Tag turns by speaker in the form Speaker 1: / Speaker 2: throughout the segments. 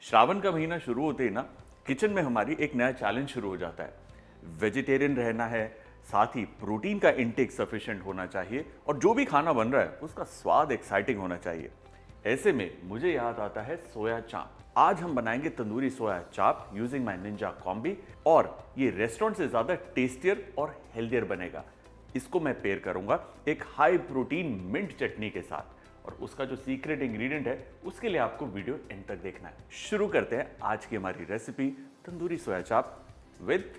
Speaker 1: श्रावण का महीना शुरू होते ही ना किचन में हमारी एक नया चैलेंज शुरू हो जाता है। वेजिटेरियन रहना है, साथ ही प्रोटीन का इंटेक सफिशिएंट होना चाहिए और जो भी खाना बन रहा है उसका स्वाद एक्साइटिंग होना चाहिए। ऐसे में मुझे याद आता है सोया चाप। आज हम बनाएंगे तंदूरी सोया चाप यूजिंग माय निंजा कॉम्बी और ये रेस्टोरेंट से ज़्यादा टेस्टियर और हेल्दियर बनेगा। इसको मैं पेयर करूंगा एक हाई प्रोटीन मिंट चटनी के साथ और उसका जो सीक्रेट इंग्रेडिएंट है उसके लिए आपको वीडियो एंड तक देखना है। शुरू करते हैं आज की हमारी रेसिपी तंदूरी सोया चाप विद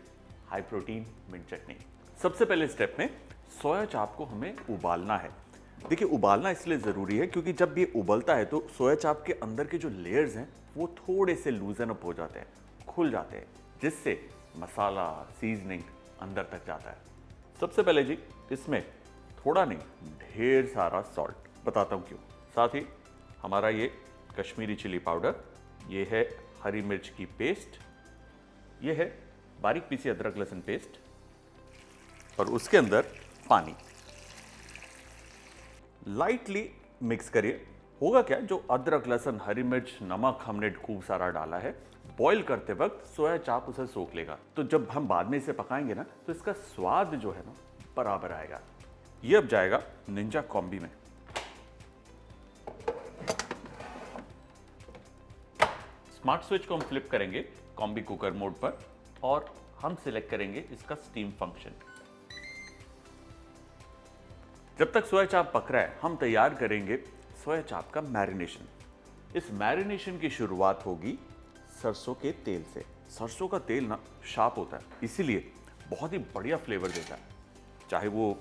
Speaker 1: हाई प्रोटीन मिंट चटनी। सबसे पहले स्टेप में सोया चाप को हमें उबालना है। देखिए, उबालना इसलिए ज़रूरी है क्योंकि जब ये उबलता है तो सोया चाप के अंदर के जो लेयर्स हैं वो थोड़े से लूजन अप हो जाते हैं, खुल जाते हैं, जिससे मसाला सीजनिंग अंदर तक जाता है। सबसे पहले जी इसमें थोड़ा नहीं ढेर सारा सॉल्ट, बताता हूँ क्यों। साथ ही हमारा ये कश्मीरी चिली पाउडर, ये है हरी मिर्च की पेस्ट, ये है बारीक पीसी अदरक लहसुन पेस्ट और उसके अंदर पानी। लाइटली मिक्स करिए। होगा क्या, जो अदरक लहसुन हरी मिर्च नमक हमने खूब सारा डाला है, बॉईल करते वक्त सोया चाप उसे सोख लेगा। तो जब हम बाद में इसे पकाएंगे ना तो इसका स्वाद जो है ना बराबर आएगा। ये अब जाएगा निंजा कॉम्बी में। स्मार्ट स्विच को हम फ्लिप करेंगे कॉम्बी कुकर मोड पर और हम सिलेक्ट करेंगे इसका स्टीम फंक्शन। जब तक सोया चाप पक रहा है हम तैयार करेंगे सोया चाप का मैरिनेशन। इस मैरिनेशन की शुरुआत होगी सरसों के तेल से। सरसों का तेल ना शार्प होता है, इसीलिए बहुत ही बढ़िया फ्लेवर देता है। चाहे वो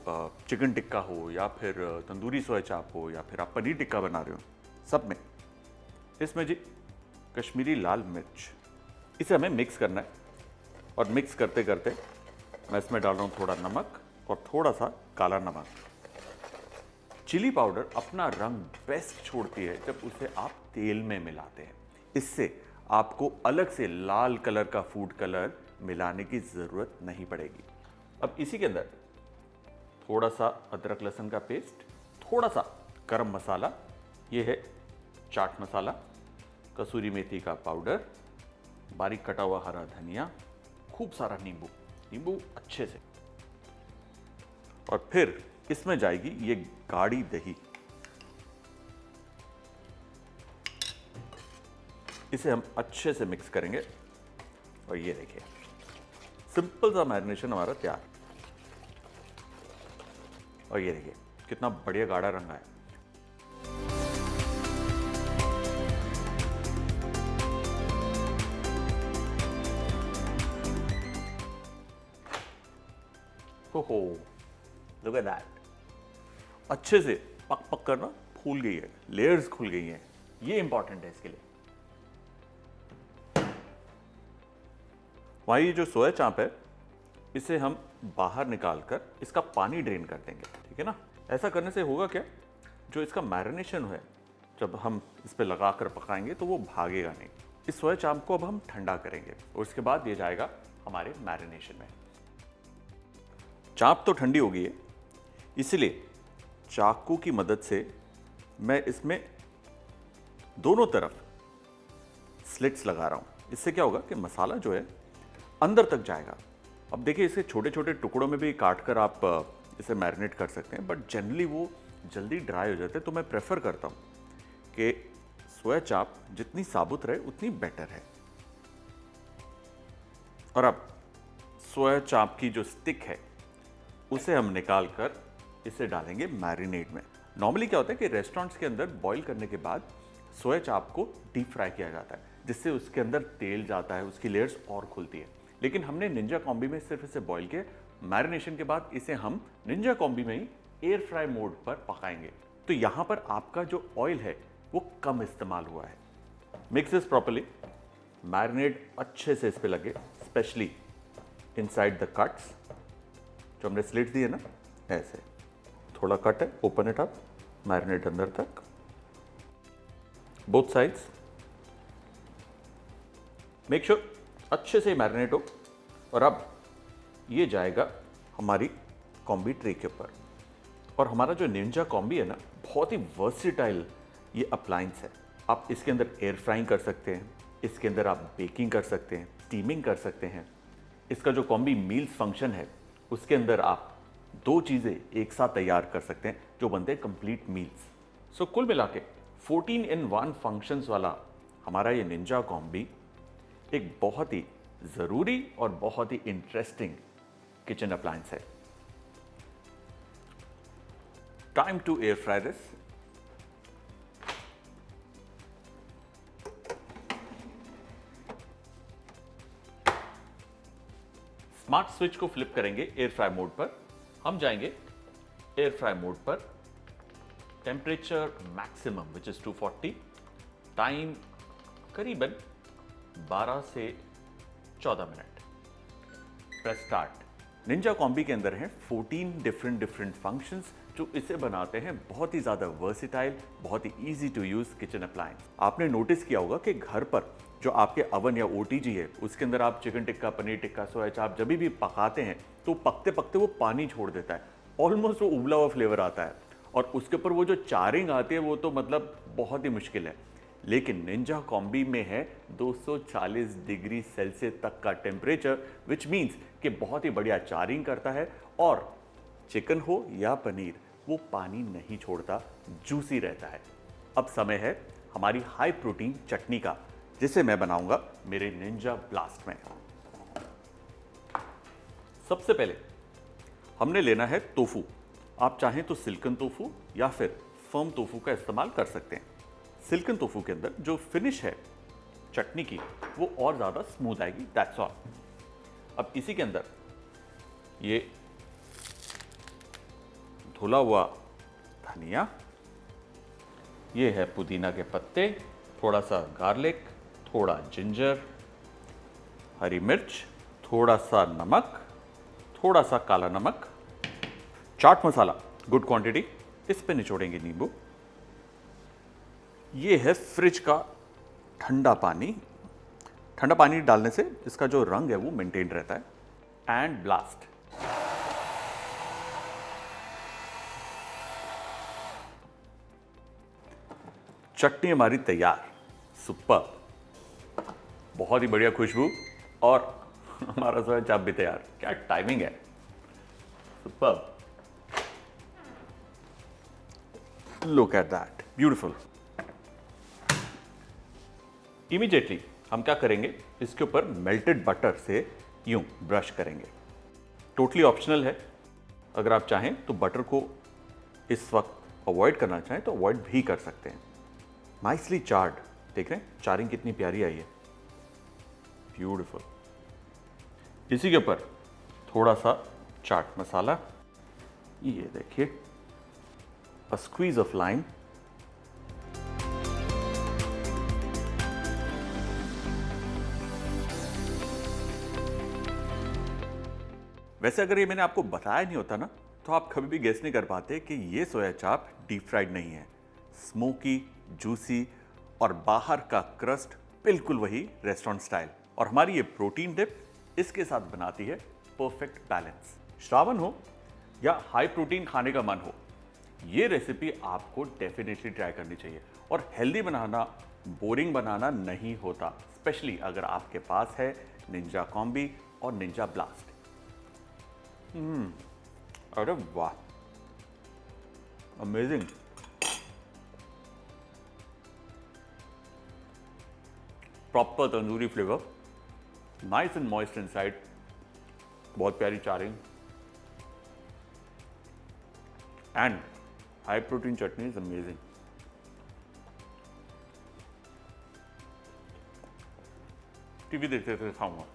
Speaker 1: चिकन टिक्का हो या फिर तंदूरी सोया चाप हो या फिर आप पनीर टिक्का बना रहे हो, सब में। इसमें जी कश्मीरी लाल मिर्च, इसे हमें मिक्स करना है और मिक्स करते करते मैं इसमें डाल रहा हूँ थोड़ा नमक और थोड़ा सा काला नमक। चिली पाउडर अपना रंग बेस्ट छोड़ती है जब उसे आप तेल में मिलाते हैं। इससे आपको अलग से लाल कलर का फूड कलर मिलाने की ज़रूरत नहीं पड़ेगी। अब इसी के अंदर थोड़ा सा अदरक लहसुन का पेस्ट, थोड़ा सा गरम मसाला, ये है चाट मसाला, कसूरी मेथी का पाउडर, बारीक कटा हुआ हरा धनिया, खूब सारा नींबू, नींबू अच्छे से। और फिर इसमें जाएगी ये गाढ़ी दही। इसे हम अच्छे से मिक्स करेंगे और ये देखिए सिंपल सा मैरिनेशन हमारा तैयार। और ये देखिए कितना बढ़िया गाढ़ा रंग है। हो लुक एट दैट, अच्छे से पक पक कर ना फूल गई है, लेयर्स खुल गई हैं। ये इंपॉर्टेंट है इसके लिए। वहीं ये जो सोया चाप है इसे हम बाहर निकालकर इसका पानी ड्रेन कर देंगे, ठीक है ना। ऐसा करने से होगा क्या, जो इसका मैरिनेशन है जब हम इस पर लगा कर पकाएंगे तो वो भागेगा नहीं। इस सोया चाप को अब हम ठंडा करेंगे और उसके बाद ये जाएगा हमारे मैरिनेशन में। चाप तो ठंडी हो गई है, इसलिए चाकू की मदद से मैं इसमें दोनों तरफ स्लिट्स लगा रहा हूं। इससे क्या होगा कि मसाला जो है अंदर तक जाएगा। अब देखिए, इसे छोटे छोटे टुकड़ों में भी काट कर आप इसे मैरिनेट कर सकते हैं, बट जनरली वो जल्दी ड्राई हो जाते हैं। तो मैं प्रेफर करता हूं कि सोया चाप जितनी साबुत रहे उतनी बेटर है। और अब सोया चाप की जो स्टिक है उसे हम निकाल कर इसे डालेंगे मैरिनेट में। नॉर्मली क्या होता है कि रेस्टोरेंट्स के अंदर बॉईल करने के बाद सोया चाप को डीप फ्राई किया जाता है, जिससे उसके अंदर तेल जाता है, उसकी लेयर्स और खुलती है। लेकिन हमने निंजा कॉम्बी में सिर्फ इसे बॉईल किया। मैरिनेशन के बाद इसे हम निंजा कॉम्बी में ही एयर फ्राई मोड पर पकाएंगे। तो यहां पर आपका जो ऑयल है वो कम इस्तेमाल हुआ है। Mix this properly. मैरिनेट अच्छे से इस पे लगे, स्पेशली इनसाइड द कट्स। जो हमने स्लिट्स दिए ना, ऐसे थोड़ा कट है, ओपन इट अप, मैरिनेट अंदर तक, बोथ साइड्स। मेक श्योर अच्छे से मैरिनेट हो। और अब ये जाएगा हमारी कॉम्बी ट्रे के ऊपर। और हमारा जो निंजा कॉम्बी है ना, बहुत ही वर्सिटाइल ये अप्लायंस है। आप इसके अंदर एयर फ्राइंग कर सकते हैं, इसके अंदर आप बेकिंग कर सकते हैं, स्टीमिंग कर सकते हैं। इसका जो कॉम्बी मील्स फंक्शन है उसके अंदर आप दो चीज़ें एक साथ तैयार कर सकते हैं जो बनते हैं कंप्लीट मील्स। सो कुल मिला के 14 in 1 फंक्शंस वाला हमारा ये निंजा कॉम्बी एक बहुत ही ज़रूरी और बहुत ही इंटरेस्टिंग किचन अप्लायंस है। Time to air fry this. Smart switch को फ्लिप करेंगे एयर फ्राई मोड पर। हम जाएंगे एयर फ्राई मोड पर। Temperature maximum which is 240, time करीबन 12 से 14 minute. Press start. Ninja Combi के अंदर हैं 14 डिफरेंट फंक्शंस जो इसे बनाते हैं बहुत ही ज़्यादा वर्सिटाइल, बहुत ही easy to use kitchen appliance. आपने नोटिस किया होगा कि घर पर जो आपके अवन या ओटीजी है उसके अंदर आप चिकन टिक्का, पनीर टिक्का, सोया चाप जब भी पकाते हैं तो पकते पकते वो पानी छोड़ देता है, ऑलमोस्ट वो उबला हुआ फ्लेवर आता है और उसके ऊपर वो जो चारिंग आती है वो तो मतलब बहुत ही मुश्किल है। लेकिन निंजा कॉम्बी में है 240 डिग्री सेल्सियस तक का टेम्परेचर, विच मीन्स कि बहुत ही बढ़िया चारिंग करता है और चिकन हो या पनीर वो पानी नहीं छोड़ता, जूसी रहता है। अब समय है हमारी हाई प्रोटीन चटनी का जिसे मैं बनाऊंगा मेरे निंजा ब्लास्ट में। सबसे पहले हमने लेना है टोफू। आप चाहें तो सिल्कन टोफू या फिर फर्म टोफू का इस्तेमाल कर सकते हैं। सिल्कन टोफू के अंदर जो फिनिश है चटनी की वो और ज़्यादा स्मूथ आएगी, दैट्स ऑल। अब इसी के अंदर ये धुला हुआ धनिया, ये है पुदीना के पत्ते, थोड़ा सा गार्लिक, थोड़ा जिंजर, हरी मिर्च, थोड़ा सा नमक, थोड़ा सा काला नमक, चाट मसाला गुड क्वांटिटी, इस पे निचोड़ेंगे नींबू। ये है फ्रिज का ठंडा पानी। ठंडा पानी डालने से इसका जो रंग है वो मेंटेन रहता है। And blast. चटनी हमारी तैयार। सुपर, बहुत ही बढ़िया खुशबू और हमारा सोया चाप भी तैयार। क्या टाइमिंग है, super. Look at that, beautiful. Immediately हम क्या करेंगे, इसके ऊपर मेल्टेड बटर से यूं ब्रश करेंगे। टोटली ऑप्शनल है, अगर आप चाहें तो बटर को इस वक्त अवॉइड करना चाहें तो अवॉइड भी कर सकते हैं। नाइसली चार्ड, देख रहे हैं चारिंग कितनी प्यारी आई है, ब्यूटीफुल। इसी के ऊपर थोड़ा सा चाट मसाला, ये देखिए, अ स्क्वीज ऑफ लाइम, वैसे अगर ये मैंने आपको बताया नहीं होता ना तो आप कभी भी गेस नहीं कर पाते कि ये सोया चाप डीप फ्राइड नहीं है। स्मोकी, जूसी और बाहर का क्रस्ट बिल्कुल वही रेस्टोरेंट स्टाइल। और हमारी ये प्रोटीन डिप इसके साथ बनाती है परफेक्ट बैलेंस। श्रावण हो या हाई प्रोटीन खाने का मन हो, ये रेसिपी आपको डेफिनेटली ट्राई करनी चाहिए। और हेल्दी बनाना, बोरिंग बनाना नहीं होता, स्पेशली अगर आपके पास है निंजा कॉम्बी और निंजा ब्लास्ट। अरे वाह, amazing. Proper tandoori flavour, nice and moist inside, बहुत प्यारी charring and high protein chutney is amazing. TV देखते देखते खाऊंगा।